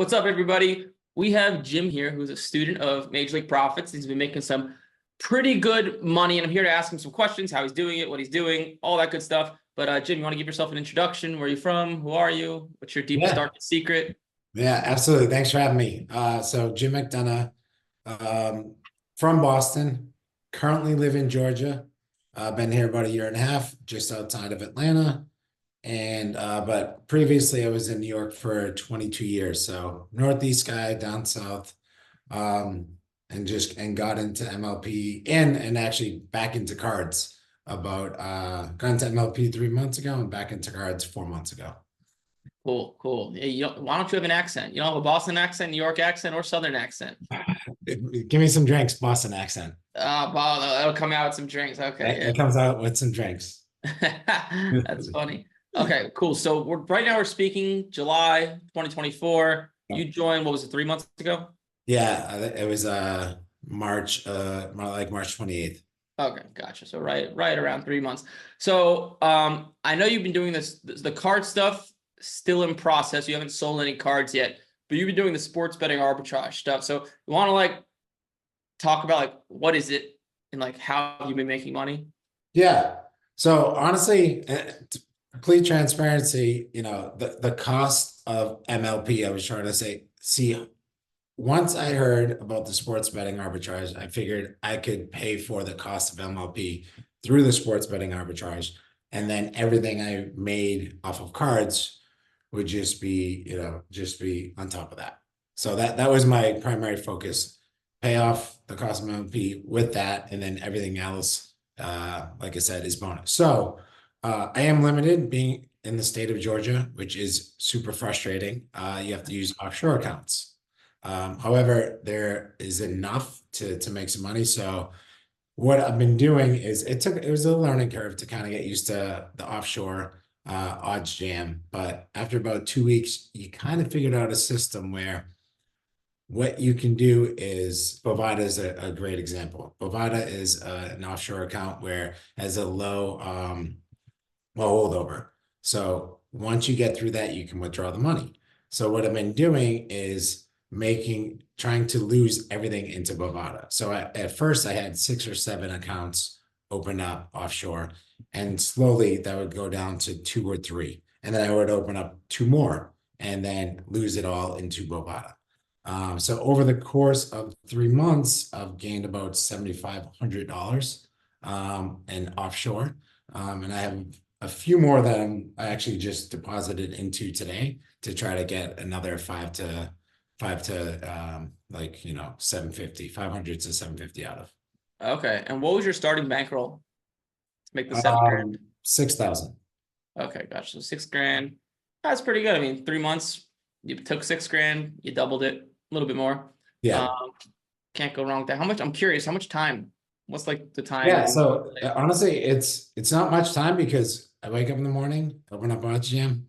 What's up, everybody? We have Jim here, who's a student of Major League Profits. He's been making some pretty good money, and I'm here to ask him some questions, how he's doing it, what he's doing, all that good stuff. But Jim, you want to give yourself an introduction? Where are you from? Who are you? What's your deepest, Yeah, darkest secret? yeah, absolutely. Thanks for having me. So Jim McDonough, um, from Boston, currently live in Georgia. Been here about a year and a half, just outside of Atlanta. And but previously I was in New York for 22 years. So Northeast guy down south. Um, and got into MLP and actually back into cards about got into MLP 3 months ago and back into cards 4 months ago. Cool, cool. Yeah, why don't you have an accent? You don't have a Boston accent, New York accent, or Southern accent? Give me some drinks, Boston accent. Well, that'll come out with some drinks. Okay, It comes out with some drinks. yeah. That's funny. Okay, cool. So right now we're speaking July 2024. You joined, what was it, 3 months ago? Yeah, it was March, like March 28th. Okay, gotcha. So right around 3 months. So I know you've been doing the card stuff still in process. You haven't sold any cards yet, but you've been doing the sports betting arbitrage stuff. So you want to talk about what is it and how have you been making money? Yeah. So honestly, complete transparency, the cost of MLP, I was trying to see, once I heard about the sports betting arbitrage, I figured I could pay for the cost of MLP through the sports betting arbitrage. And then everything I made off of cards would just be on top of that. So that was my primary focus, pay off the cost of MLP with that. And then everything else, like I said, is bonus. So I am limited being in the state of Georgia, which is super frustrating. You have to use offshore accounts. However, there is enough to make some money. So what I've been doing is it was a learning curve to kind of get used to the offshore odds jam. But after about 2 weeks, you kind of figured out a system where what you can do is Bovada is a great example. Bovada is an offshore account where it has a low holdover. So once you get through that, you can withdraw the money. So what I've been doing is trying to lose everything into Bovada. So at first I had 6 or 7 accounts open up offshore, and slowly that would go down to 2 or 3. And then I would open up 2 more and then lose it all into Bovada. So over the course of 3 months, I've gained about $7,500 in offshore. And I have a few more that I actually just deposited into today to try to get another 500 to 750, 500 to 750 out of. Okay, and what was your starting bankroll to make the 7 grand? 6,000. Okay, gotcha. So 6 grand. That's pretty good. I mean, 3 months, you took 6 grand, you doubled it, a little bit more. Yeah. Can't go wrong with that. How much? I'm curious, how much time? What's the time? Yeah, so honestly, it's not much time because I wake up in the morning, open up OddsJam,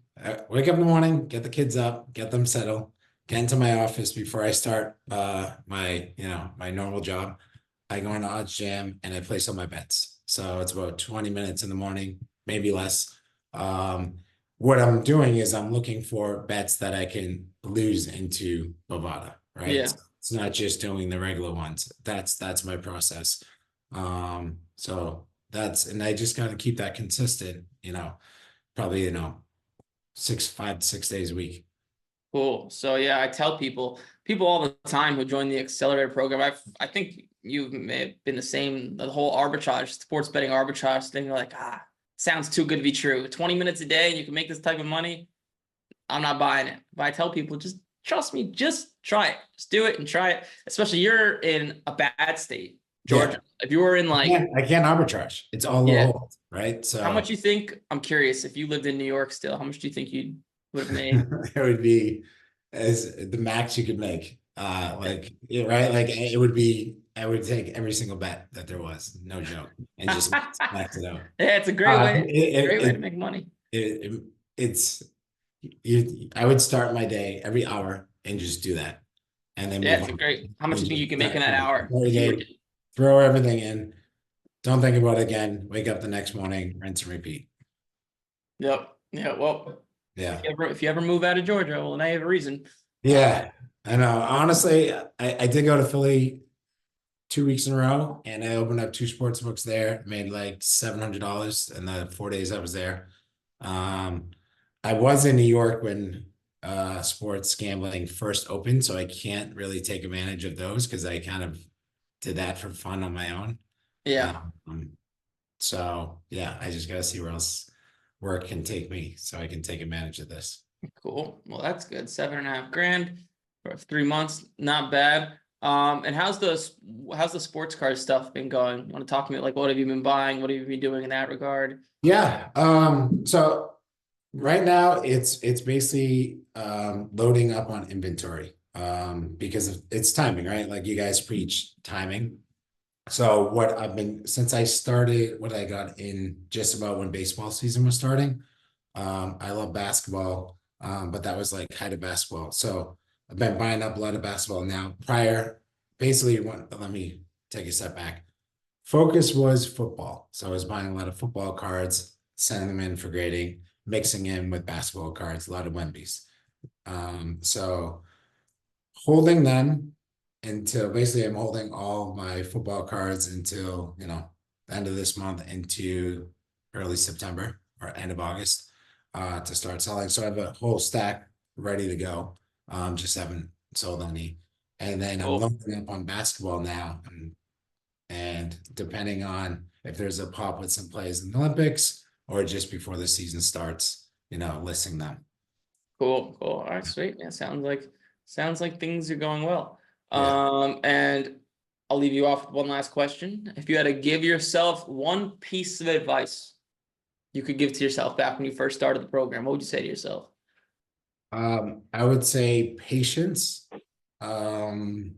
wake up in the morning, get the kids up, get them settled, get into my office before I start my normal job. I go into OddsJam and I place all my bets. So it's about 20 minutes in the morning, maybe less. What I'm doing is I'm looking for bets that I can lose into Bovada, right? Yeah. It's not just doing the regular ones. That's my process. So and I just gotta keep that consistent, probably 5 to 6 days a week. Cool. So yeah, I tell people all the time who join the accelerator program. I think you may have been the whole arbitrage, sports betting arbitrage thing. You're like, sounds too good to be true. 20 minutes a day and you can make this type of money. I'm not buying it. But I tell people, just trust me, just try it. Just do it and try it. Especially you're in a bad state, Georgia. Yeah. If you were in I can't arbitrage. It's all hold, right? So how much you think? I'm curious. If you lived in New York still, how much do you think you would have made? It would be as the max you could make. Right? Like it would be. I would take every single bet that there was, no joke, and just max it out. Yeah, it's a great way. Great way to make money. I would start my day every hour and just do that, and then it's great. How much do you think you can make in that hour? Throw everything in, don't think about it again. Wake up the next morning, rinse and repeat. Yep. Yeah. Well. Yeah. If you ever move out of Georgia, well, now you have a reason. Yeah, I know. Honestly, I did go to Philly 2 weeks in a row, and I opened up two sports books there. Made like $700 in the 4 days I was there. Um, I was in New York when sports gambling first opened, so I can't really take advantage of those because I kind of did that for fun on my own. Yeah, Um, so yeah, I just gotta see where else work can take me so I can take advantage of this. cool. Well, that's good. 7.5 grand for 3 months, not bad. And how's the sports car stuff been going? Want to talk to me like what have you been buying? What have you been doing in that regard? Yeah. So right now it's basically loading up on inventory because it's timing, right? Like you guys preach timing. So what I've been since I started, what I got in just about when baseball season was starting. I love basketball, but that was like height of basketball. So I've been buying up a lot of basketball now. Basically, let me take a step back. Focus was football. So I was buying a lot of football cards, sending them in for grading, mixing in with basketball cards, a lot of Wemby's. So holding them until basically I'm holding all my football cards until, the end of this month into early September or end of August to start selling. So I have a whole stack ready to go. Just haven't sold any. And then I'm Cool. loading up on basketball now. And depending on if there's a pop with some plays in the Olympics or just before the season starts, listing them. Cool. All right, sweet. Yeah, sounds like things are going well. Yeah. And I'll leave you off with one last question. If you had to give yourself one piece of advice you could give to yourself back when you first started the program, what would you say to yourself? I would say patience. Um,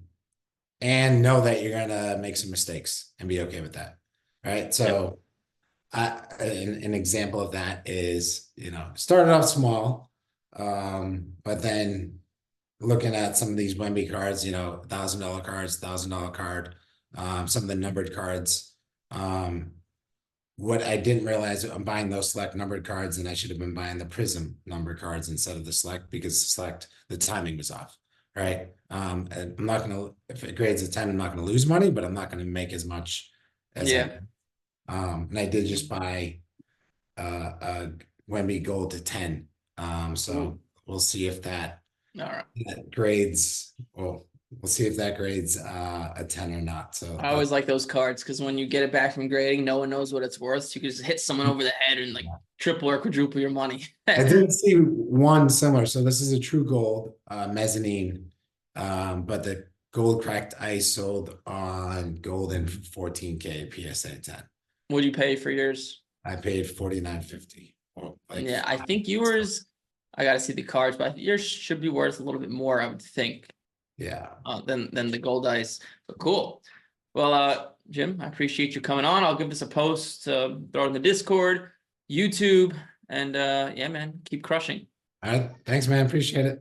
and know that you're gonna make some mistakes and be okay with that. Right. Yep. So an example of that is, started off small, but then looking at some of these Wemby cards, $1,000 cards, $1,000 card, some of the numbered cards. What I didn't realize, I'm buying those select numbered cards, and I should have been buying the Prism numbered cards instead of the select because the select, the timing was off. Right. And I'm not gonna, if it grades a 10, I'm not gonna lose money, but I'm not gonna make as much as I Yeah. and I did just buy a Wemby Gold to 10. Ooh. So we'll see if All right. that grades, well, we'll see if that grades a 10 or not. So I always like those cards because when you get it back from grading, no one knows what it's worth. So you can just hit someone over the head and like triple or quadruple your money. I did see one similar. So this is a true gold mezzanine, but the gold cracked ice sold on Golden 14K PSA 10. What'd you pay for yours? I paid 49.50. Like Yeah, I think yours, I gotta see the cards, but yours should be worth a little bit more, I would think, yeah. than the gold ice. But cool. Well, Jim, I appreciate you coming on. I'll give this a post, throw it in the Discord, YouTube, and yeah, man, keep crushing. All right. Thanks, man. Appreciate it.